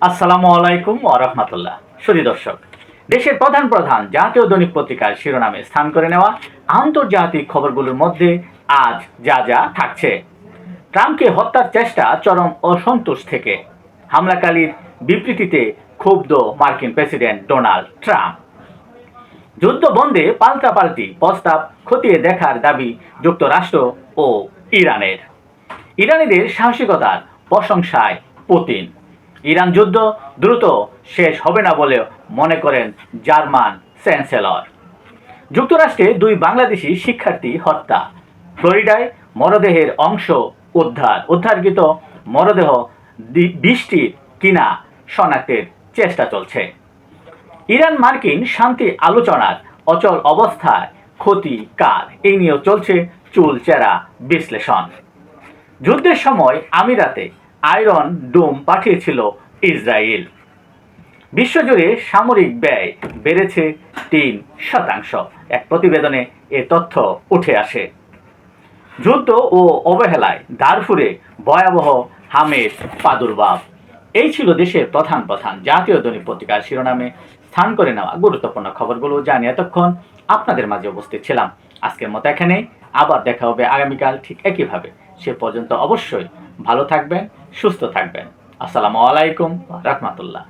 আসসালামু আলাইকুম ওয়া রাহমাতুল্লাহ। সুধী দর্শক, দেশের প্রধান প্রধান জাতীয় দৈনিক পত্রিকার শিরোনামে স্থান করে নেওয়া আন্তর্জাতিক খবরগুলোর মধ্যে আজ যা যা থাকছে। ট্রাম্পকে হত্যার চেষ্টা চরম অসন্তোষ থেকে, হামলাকারীর বিবৃতিতে ক্ষুব্ধ মার্কিন প্রেসিডেন্ট ডোনাল্ড ট্রাম্প, যুদ্ধ বন্ধে পাল্টাপাল্টি প্রস্তাব খতিয়ে দেখার দাবি যুক্তরাষ্ট্র ও ইরানের, ইরানিদের সাহসিকতার প্রশংসায় পুতিন, ইরান যুদ্ধ দ্রুত শেষ হবে না বলে মনে করেন জার্মান চ্যান্সেলর, যুক্তরাষ্ট্রে দুই বাংলাদেশি শিক্ষার্থী হত্যা, ফ্লোরিডায় মরদেহের অংশ উদ্ধারকৃত মরদেহ 20টির কিনা শনাক্তের চেষ্টা চলছে, ইরান মার্কিন শান্তি আলোচনার অচল অবস্থায় ক্ষতি কার, এই নিয়েও চলছে চুলচেরা বিশ্লেষণ। যুদ্ধের সময় আমিরাতে আয়রন ডোম পাঠিয়েছিল ইসরায়েল, বিশ্বজুড়ে সামরিক ব্যয় বেড়েছে 3%। এক প্রতিবেদনে এ তথ্য উঠে আসে। যুদ্ধ ও অবহেলায় দারফুরে ভয়াবহ হামের প্রাদুর্ভাব। এই ছিল দেশের প্রধান প্রধান জাতীয় দৈনিক পত্রিকার শিরোনামে স্থান করে নেওয়া গুরুত্বপূর্ণ খবরগুলো জানিয়ে এতক্ষণ আপনাদের মাঝে উপস্থিত ছিলাম। আজকের মতো এখানেই, আবার দেখা হবে আগামীকাল ঠিক একইভাবে। সে পর্যন্ত অবশ্যই ভালো থাকবেন, সুস্থ থাকবেন। আসসালামু আলাইকুম রাহমাতুল্লাহ।